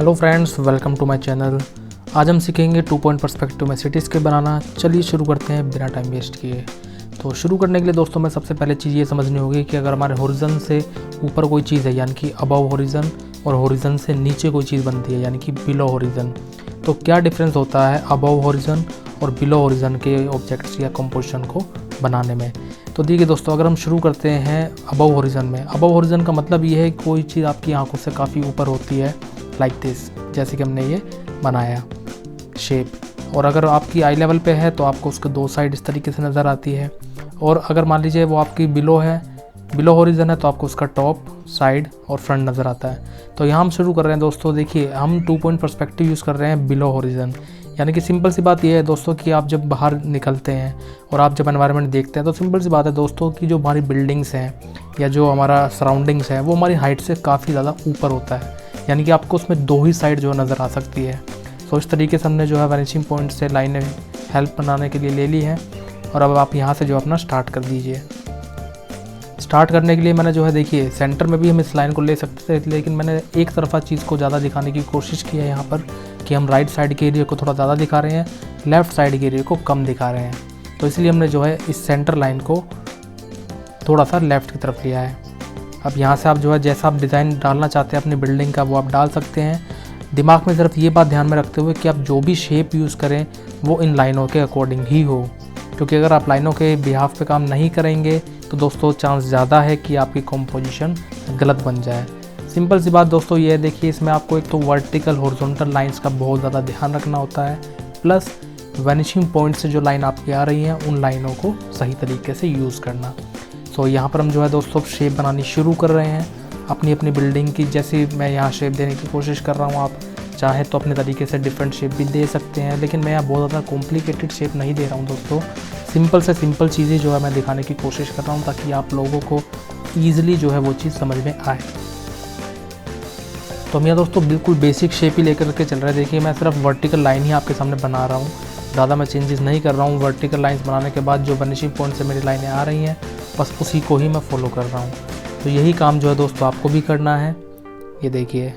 Hello friends, welcome to my channel. आज हम सीखेंगे 2 पॉइंट पर्सपेक्टिव में सिटी स्केप बनाना। चलिए शुरू करते हैं बिना टाइम वेस्ट किए। तो शुरू करने के लिए दोस्तों में सबसे पहले चीज़ ये समझनी होगी कि अगर हमारे होरिज़न से ऊपर कोई चीज़ है यानी कि अबव होरिज़न, और होरिज़न से नीचे कोई चीज़ बनती है यानी कि बिलो होरिज़न, तो क्या डिफरेंस होता है अबव होरिज़न और बिलो होरिज़न के ऑब्जेक्ट्स या कंपोजिशन को बनाने में। तो देखिए दोस्तों, अगर हम शुरू करते हैं अबव होरिज़न में। अबव होरिज़न का मतलब ये है कि कोई चीज़ आपकी आंखों से काफ़ी ऊपर होती है, लाइक दिस, जैसे कि हमने ये बनाया शेप। और अगर आपकी आई लेवल पे है तो आपको उसके दो साइड इस तरीके से नज़र आती है। और अगर मान लीजिए वो आपकी बिलो है, बिलो होरिज़न है, तो आपको उसका टॉप, साइड और फ्रंट नज़र आता है। तो यहाँ हम शुरू कर रहे हैं दोस्तों। देखिए, हम 2 पॉइंट पर्सपेक्टिव यूज़ कर रहे हैं बिलो होरिज़न। यानी कि सिंपल सी बात यह है दोस्तों कि आप जब बाहर निकलते हैं और आप जब एनवायरनमेंट देखते हैं तो सिंपल सी बात है दोस्तों कि जो हमारी बिल्डिंग्स हैं या जो हमारा सराउंडिंग्स है वो हमारी हाइट से काफ़ी ज़्यादा ऊपर होता है। यानी कि आपको उसमें दो ही साइड जो नज़र आ सकती है। तो इस तरीके से हमने जो है वैनिशिंग पॉइंट से लाइनें हेल्प बनाने के लिए ले ली है। और अब आप यहाँ से जो अपना स्टार्ट कर दीजिए। स्टार्ट करने के लिए मैंने जो है, देखिए, सेंटर में भी हम इस लाइन को ले सकते थे, लेकिन मैंने एक तरफा चीज़ को ज़्यादा दिखाने की कोशिश की है यहाँ पर कि हम राइट साइड के एरिया को थोड़ा ज़्यादा दिखा रहे हैं, लेफ़्ट साइड के एरिया को कम दिखा रहे हैं। तो इसलिए हमने जो है इस सेंटर लाइन को थोड़ा सा लेफ़्ट की तरफ लिया है। अब यहाँ से आप जो है जैसा आप डिज़ाइन डालना चाहते हैं अपनी बिल्डिंग का वो आप डाल सकते हैं। दिमाग में सिर्फ ये बात ध्यान में रखते हुए कि आप जो भी शेप यूज़ करें वो इन लाइनों के अकॉर्डिंग ही हो, क्योंकि अगर आप लाइनों के बिहाफ पे काम नहीं करेंगे तो दोस्तों चांस ज़्यादा है कि आपकी कंपोजिशन गलत बन जाए। सिंपल सी बात दोस्तों ये है, देखिए, इसमें आपको एक तो वर्टिकल हॉरिजॉन्टल लाइंस का बहुत ज़्यादा ध्यान रखना होता है, प्लस वैनिशिंग पॉइंट से जो लाइन आपकी आ रही हैं उन लाइनों को सही तरीके से यूज़ करना। सो यहाँ पर हम जो है दोस्तों शेप बनानी शुरू कर रहे हैं अपनी अपनी बिल्डिंग की। जैसे मैं यहाँ शेप देने की कोशिश कर रहा हूँ, आप चाहे तो अपने तरीके से डिफरेंट शेप भी दे सकते हैं, लेकिन मैं यहाँ बहुत ज़्यादा कॉम्प्लिकेटेड शेप नहीं दे रहा हूँ दोस्तों। सिंपल से सिंपल चीज़ें जो है मैं दिखाने की कोशिश कर रहा हूँ ताकि आप लोगों को ईजिली जो है वो चीज़ समझ में आए। तो हम यहाँ दोस्तों बिल्कुल बेसिक शेप ही लेकर के चल रहे हैं। देखिए, मैं सिर्फ वर्टिकल लाइन ही आपके सामने बना रहा हूँ, ज़्यादा मैं चेंजेस नहीं कर रहा हूँ। वर्टिकल लाइन्स बनाने के बाद जो वनिशिंग पॉइंट से मेरी लाइनें आ रही हैं बस उसी को ही मैं फॉलो कर रहा हूँ। तो यही काम जो है दोस्तों आपको भी करना है, ये देखिए।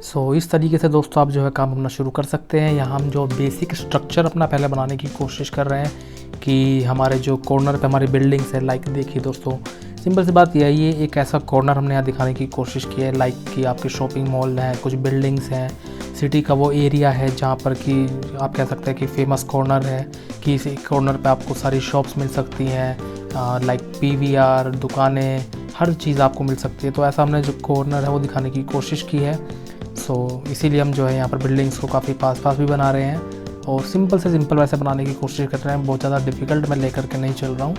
सो इस तरीके से दोस्तों आप जो है काम अपना शुरू कर सकते हैं। यहाँ हम जो बेसिक स्ट्रक्चर अपना पहले बनाने की कोशिश कर रहे हैं कि हमारे जो कॉर्नर पे हमारी बिल्डिंग्स है, लाइक देखिए दोस्तों, सिंपल सी बात यह है, ये एक ऐसा कॉर्नर हमने यहाँ दिखाने की कोशिश की है, लाइक कि आपके शॉपिंग मॉल हैं, कुछ बिल्डिंग्स हैं, सिटी का वो एरिया है जहाँ पर कि आप कह सकते हैं कि फेमस कॉर्नर है कि इस कॉर्नर पे आपको सारी शॉप्स मिल सकती हैं, लाइक पीवीआर, दुकानें, हर चीज़ आपको मिल सकती है। तो ऐसा हमने जो कॉर्नर है वो दिखाने की कोशिश की है। सो इसीलिए हम जो है यहाँ पर बिल्डिंग्स को काफ़ी पास पास भी बना रहे हैं और सिंपल से सिंपल वैसे बनाने की कोशिश कर रहे हैं। बहुत ज़्यादा डिफ़िकल्ट मैं लेकर के नहीं चल रहा हूँ।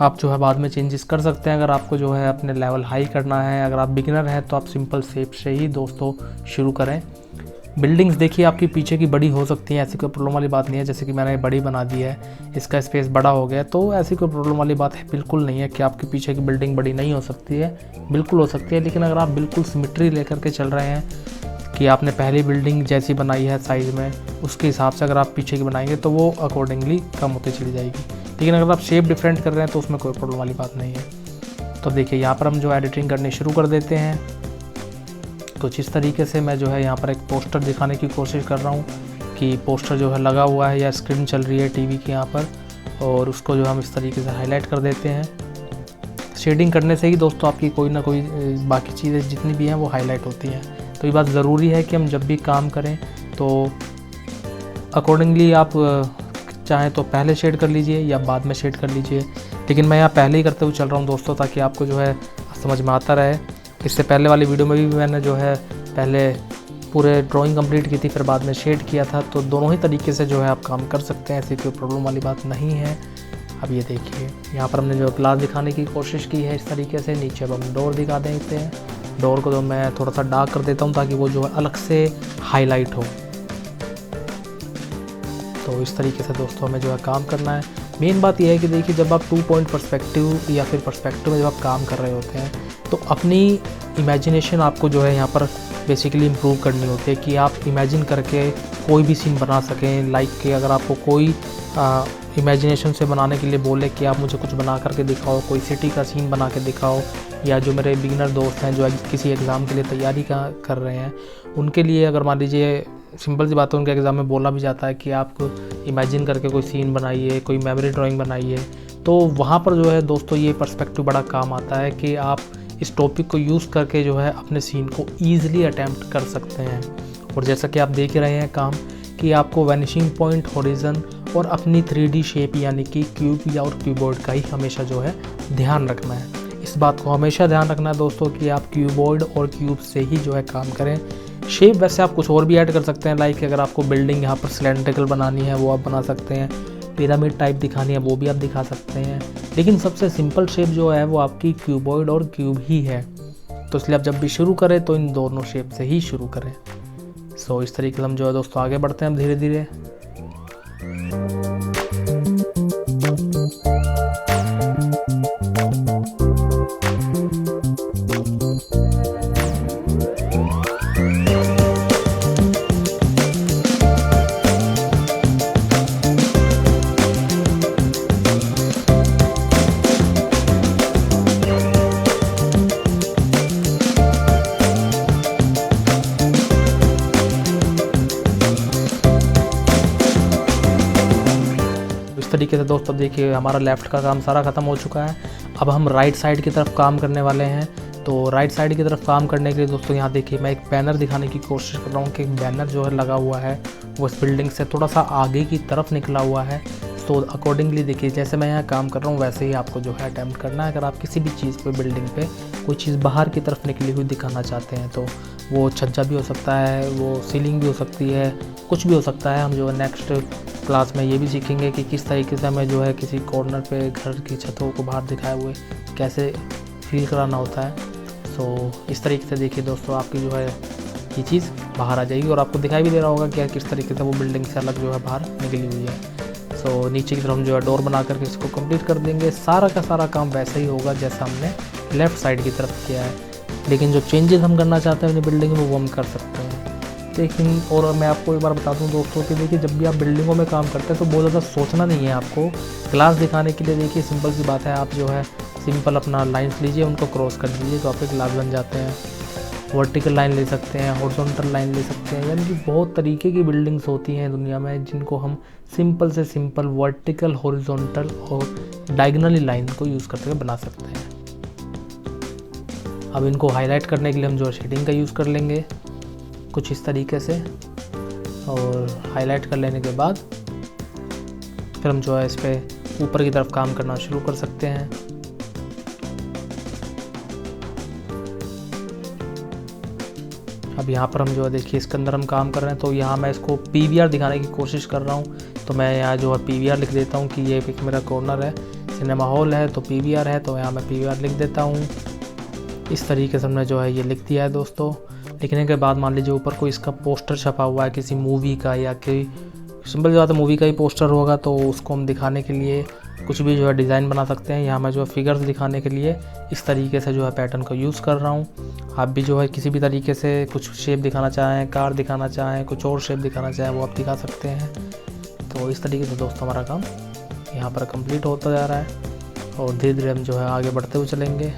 आप जो है बाद में चेंजेस कर सकते हैं अगर आपको जो है अपने लेवल हाई करना है। अगर आप बिगिनर हैं तो आप सिंपल शेप से ही दोस्तों शुरू करें। बिल्डिंग्स देखिए आपकी पीछे की बड़ी हो सकती हैं, ऐसी कोई प्रॉब्लम वाली बात नहीं है। जैसे कि मैंने बड़ी बना दी है, इसका स्पेस बड़ा हो गया, तो ऐसी कोई प्रॉब्लम वाली बात है बिल्कुल नहीं है कि आपके पीछे की बिल्डिंग बड़ी नहीं हो सकती है, बिल्कुल हो सकती है। लेकिन अगर आप बिल्कुल सिमेट्री लेकर के चल रहे हैं कि आपने पहली बिल्डिंग जैसी बनाई है साइज़ में, उसके हिसाब से अगर आप पीछे की बनाएंगे तो वो अकॉर्डिंगली कम होती चली जाएगी। लेकिन अगर आप शेप डिफरेंट कर रहे हैं तो उसमें कोई प्रॉब्लम वाली बात नहीं है। तो देखिए, यहाँ पर हम जो एडिटिंग करनी शुरू कर देते हैं। कुछ इस तरीके से मैं जो है यहाँ पर एक पोस्टर दिखाने की कोशिश कर रहा हूँ कि पोस्टर जो है लगा हुआ है या स्क्रीन चल रही है टीवी की यहाँ पर, और उसको जो हम इस तरीके से हाईलाइट कर देते हैं। शेडिंग करने से ही दोस्तों आपकी कोई ना कोई बाकी चीज़ें जितनी भी हैं वो हाईलाइट होती हैं। तो ये बात ज़रूरी है कि हम जब भी काम करें तो अकॉर्डिंगली आप चाहें तो पहले शेड कर लीजिए या बाद में शेड कर लीजिए। लेकिन मैं यहाँ पहले ही करते हुए चल रहा हूँ दोस्तों ताकि आपको जो है समझ में आता रहे। इससे पहले वाली वीडियो में भी मैंने जो है पहले पूरे ड्राइंग कंप्लीट की थी, फिर बाद में शेड किया था। तो दोनों ही तरीके से जो है आप काम कर सकते हैं, ऐसी कोई प्रॉब्लम वाली बात नहीं है। अब ये देखिए, यहाँ पर हमने जो ग्लास दिखाने की कोशिश की है इस तरीके से। नीचे अब हम डोर दिखा देते हैं। डोर को तो मैं थोड़ा सा डार्क कर देता हूँ ताकि वो जो है अलग से हाईलाइट हो। तो इस तरीके से दोस्तों हमें जो है काम करना है। मेन बात यह है कि देखिए, जब आप 2 पॉइंट पर्सपेक्टिव या फिर पर्सपेक्टिव में जब आप काम कर रहे होते हैं तो अपनी इमेजिनेशन आपको जो है यहाँ पर बेसिकली इम्प्रूव करनी होती है कि आप इमेजिन करके कोई भी सीन बना सकें। लाइक कि अगर आपको कोई इमेजिनेशन से बनाने के लिए बोले कि आप मुझे कुछ बना करके दिखाओ, कोई सिटी का सीन बना के दिखाओ या जो मेरे बिगिनर दोस्त हैं जो किसी एग्ज़ाम के लिए तैयारी कर रहे हैं, उनके लिए अगर मान लीजिए सिंपल सी बात है, उनके एग्ज़ाम में बोला भी जाता है कि आप इमेजिन करके कोई सीन बनाइए, कोई मेमोरी ड्राइंग बनाइए, तो वहाँ पर जो है दोस्तों ये पर्सपेक्टिव बड़ा काम आता है कि आप इस टॉपिक को यूज़ करके जो है अपने सीन को ईज़िली अटैम्प्ट कर सकते हैं। और जैसा कि आप देख ही रहे हैं काम कि आपको वैनिशिंग पॉइंट, होरिज़न और अपनी 3D शेप यानी कि क्यूब या और क्यूबॉइड का ही हमेशा जो है ध्यान रखना है। इस बात को हमेशा ध्यान रखना है दोस्तों कि आप क्यूबॉइड और क्यूब से ही जो है काम करें। शेप वैसे आप कुछ और भी ऐड कर सकते हैं, लाइक अगर आपको बिल्डिंग यहाँ पर सिलेंड्रिकल बनानी है वो आप बना सकते हैं, पिरामिड टाइप दिखानी है वो भी आप दिखा सकते हैं, लेकिन सबसे सिंपल शेप जो है वो आपकी क्यूबॉइड और क्यूब ही है। तो इसलिए आप जब भी शुरू करें तो इन दोनों शेप से ही शुरू करें। सो इस तरीके से हम जो है दोस्तों आगे बढ़ते हैं हम धीरे धीरे। तरीके से दोस्तों देखिए हमारा लेफ़्ट का काम सारा ख़त्म हो चुका है। अब हम राइट साइड की तरफ काम करने वाले हैं। तो राइट साइड की तरफ काम करने के लिए दोस्तों यहाँ देखिए मैं एक बैनर दिखाने की कोशिश कर रहा हूँ कि एक बैनर जो है लगा हुआ है वो इस बिल्डिंग से थोड़ा सा आगे की तरफ निकला हुआ है। तो अकॉर्डिंगली देखिए जैसे मैं यहाँ काम कर रहा हूँ वैसे ही आपको जो है अटैम्प्ट करना है। अगर आप किसी भी चीज़ पे बिल्डिंग पे कोई चीज़ बाहर की तरफ निकली हुई दिखाना चाहते हैं तो वो छज्जा भी हो सकता है, वो सीलिंग भी हो सकती है, कुछ भी हो सकता है। हम जो है नेक्स्ट क्लास में ये भी सीखेंगे कि किस तरीके से हमें जो है किसी कॉर्नर पे घर की छतों को बाहर दिखाए हुए कैसे फील कराना होता है। सो इस तरीके से देखिए दोस्तों आपकी जो है ये चीज़ बाहर आ जाएगी और आपको दिखाई भी दे रहा होगा कि किस तरीके से वो बिल्डिंग से अलग जो है बाहर निकली हुई है। सो नीचे की तरफ हम जो है डोर बना करके इसको कंप्लीट कर देंगे। सारा का सारा काम वैसा ही होगा जैसा हमने लेफ़्ट साइड की तरफ किया है, लेकिन जो चेंजेस हम करना चाहते हैं अपनी बिल्डिंग में वो हम कर सकते हैं। लेकिन और मैं आपको एक बार बता दूं दोस्तों कि देखिए जब भी आप बिल्डिंगों में काम करते हैं तो बहुत ज़्यादा सोचना नहीं है आपको। ग्लास दिखाने के लिए देखिए सिंपल सी बात है, आप जो है सिंपल अपना लाइन्स लीजिए, उनको क्रॉस कर दीजिए तो आपके ग्लास बन जाते हैं। वर्टिकल लाइन ले सकते हैं, हॉरिजॉन्टल लाइन ले सकते हैं, यानी कि बहुत तरीके की बिल्डिंग्स होती हैं दुनिया में जिनको हम सिंपल से सिंपल वर्टिकल, हॉरिजॉन्टल और डायगोनली लाइन को यूज़ करते हुए बना सकते हैं। अब इनको हाईलाइट करने के लिए हम जो शेडिंग का यूज़ कर लेंगे कुछ इस तरीके से, और हाईलाइट कर लेने के बाद फिर हम जो है इस पर ऊपर की तरफ काम करना शुरू कर सकते हैं। अब यहाँ पर हम जो है देखिए इसके अंदर हम काम कर रहे हैं, तो यहाँ मैं इसको PVR दिखाने की कोशिश कर रहा हूँ। तो मैं यहाँ जो है PVR लिख देता हूँ कि ये एक मेरा कॉर्नर है, सिनेमा हॉल है तो PVR है, तो यहाँ मैं PVR लिख देता हूँ। इस तरीके से हमने जो है ये लिख दिया है दोस्तों। लिखने के बाद मान लीजिए ऊपर कोई इसका पोस्टर छपा हुआ है किसी मूवी का, या कोई सिंपल सी बात है मूवी का ही पोस्टर होगा, तो उसको हम दिखाने के लिए कुछ भी जो है डिज़ाइन बना सकते हैं। यहाँ मैं जो है फिगर्स दिखाने के लिए इस तरीके से जो है पैटर्न का यूज़ कर रहा हूँ। आप भी जो है किसी भी तरीके से कुछ शेप दिखाना चाहें, कार दिखाना चाहें, कुछ और शेप दिखाना चाहें वो आप दिखा सकते हैं। तो इस तरीके से दोस्तों हमारा काम यहाँ पर कंप्लीट होता जा रहा है और धीरे धीरे हम जो है आगे बढ़ते हुए चलेंगे।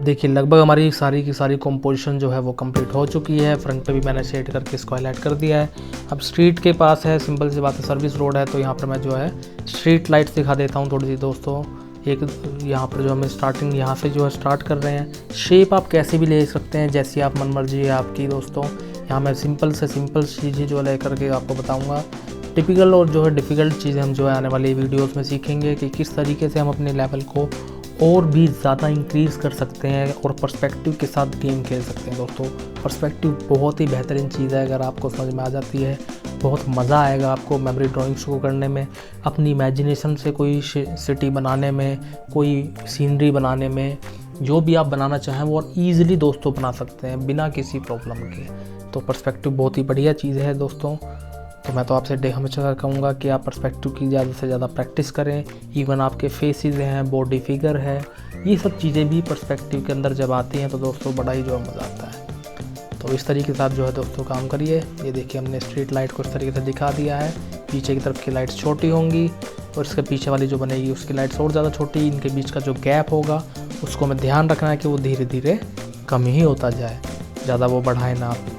देखिए लगभग हमारी सारी की सारी कंपोजिशन जो है वो कंप्लीट हो चुकी है। फ्रंट पे भी मैंने शेड करके इसको हाईलाइट कर दिया है। अब स्ट्रीट के पास है, सिंपल सी बात है, सर्विस रोड है, तो यहाँ पर मैं जो है स्ट्रीट लाइट्स दिखा देता हूँ थोड़ी सी दोस्तों। एक यहाँ पर जो हमें स्टार्टिंग यहाँ से जो है स्टार्ट कर रहे हैं। शेप आप कैसे भी ले सकते हैं, जैसी आप मन मर्जी है आपकी दोस्तों। यहाँ मैं सिंपल से सिंपल चीज़ें जो ले करके आपको बताऊँगा। टिपिकल और जो है डिफ़िकल्ट चीज़ें हम जो है आने वाली वीडियोस में सीखेंगे कि किस तरीके से हम अपने लेवल को और भी ज़्यादा इंक्रीज़ कर सकते हैं और पर्सपेक्टिव के साथ गेम खेल सकते हैं दोस्तों। पर्सपेक्टिव बहुत ही बेहतरीन चीज़ है, अगर आपको समझ में आ जाती है बहुत मज़ा आएगा आपको मेमोरी ड्राइंग्स को करने में, अपनी इमेजिनेशन से कोई सिटी बनाने में, कोई सीनरी बनाने में, जो भी आप बनाना चाहें वो ईज़िली दोस्तों बना सकते हैं बिना किसी प्रॉब्लम के। तो पर्सपेक्टिव बहुत ही बढ़िया चीज़ है दोस्तों। तो मैं तो आपसे हमेशा कहूँगा कि आप पर्सपेक्टिव की ज़्यादा से ज़्यादा प्रैक्टिस करें। इवन आपके फेसेस हैं, बॉडी फिगर है, ये सब चीज़ें भी पर्सपेक्टिव के अंदर जब आती हैं तो दोस्तों बड़ा ही जो मज़ा आता है। तो इस तरीके के साथ जो है दोस्तों काम करिए। ये देखिए हमने स्ट्रीट लाइट को इस तरीके से दिखा दिया है। पीछे की तरफ की लाइट्स छोटी होंगी और इसके पीछे वाली जो बनेगी उसकी लाइट्स और ज़्यादा छोटी। इनके बीच का जो गैप होगा उसको हमें ध्यान रखना है कि वो धीरे धीरे कम ही होता जाए, ज़्यादा वो बढ़ाए ना आप।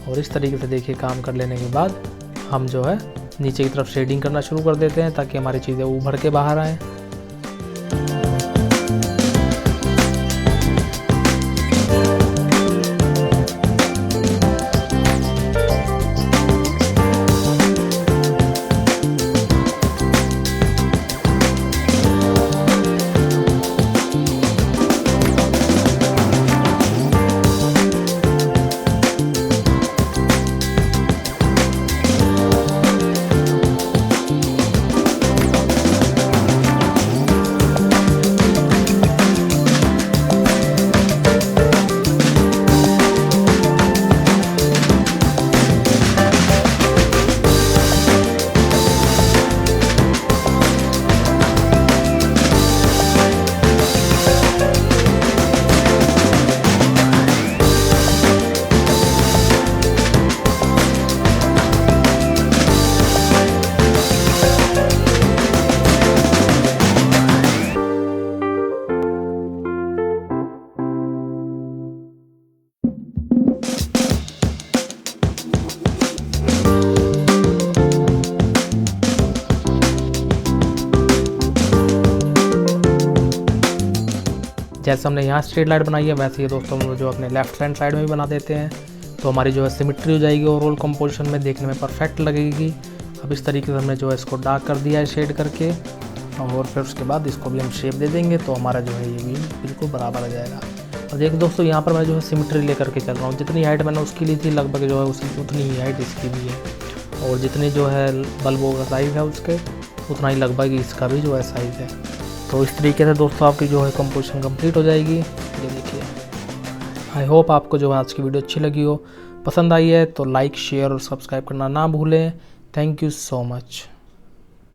और इस तरीके से देखिए काम कर लेने के बाद हम जो है नीचे की तरफ शेडिंग करना शुरू कर देते हैं ताकि हमारी चीज़ें उभर के बाहर आएँ। जैसे हमने यहाँ स्ट्रीट लाइट बनाई है वैसे ही दोस्तों हम जो अपने लेफ्ट हैंड साइड में भी बना देते हैं, तो हमारी जो है सिमेट्री हो जाएगी ओवरऑल कंपोजिशन में, देखने में परफेक्ट लगेगी। अब इस तरीके से हमने जो है इसको डार्क कर दिया है शेड करके, और फिर उसके बाद इसको भी हम शेप दे देंगे तो हमारा जो है ये भी बिल्कुल बराबर आ जाएगा। और देखिए दोस्तों यहाँ पर मैं जो है सिमेट्री लेकर के चल रहा हूँ। जितनी हाइट मैंने उसकी ली थी लगभग जो है उतनी ही हाइट इसकी भी है, और जितनी जो है बल्बों का साइज़ है उसके उतना ही लगभग इसका भी जो है साइज़ है। तो इस तरीके से दोस्तों आपकी जो है कंपोजिशन कंप्लीट हो जाएगी। ये देखिए, आई होप आपको जो है आज की वीडियो अच्छी लगी हो। पसंद आई है तो लाइक, शेयर और सब्सक्राइब करना ना भूलें। Thank you so much.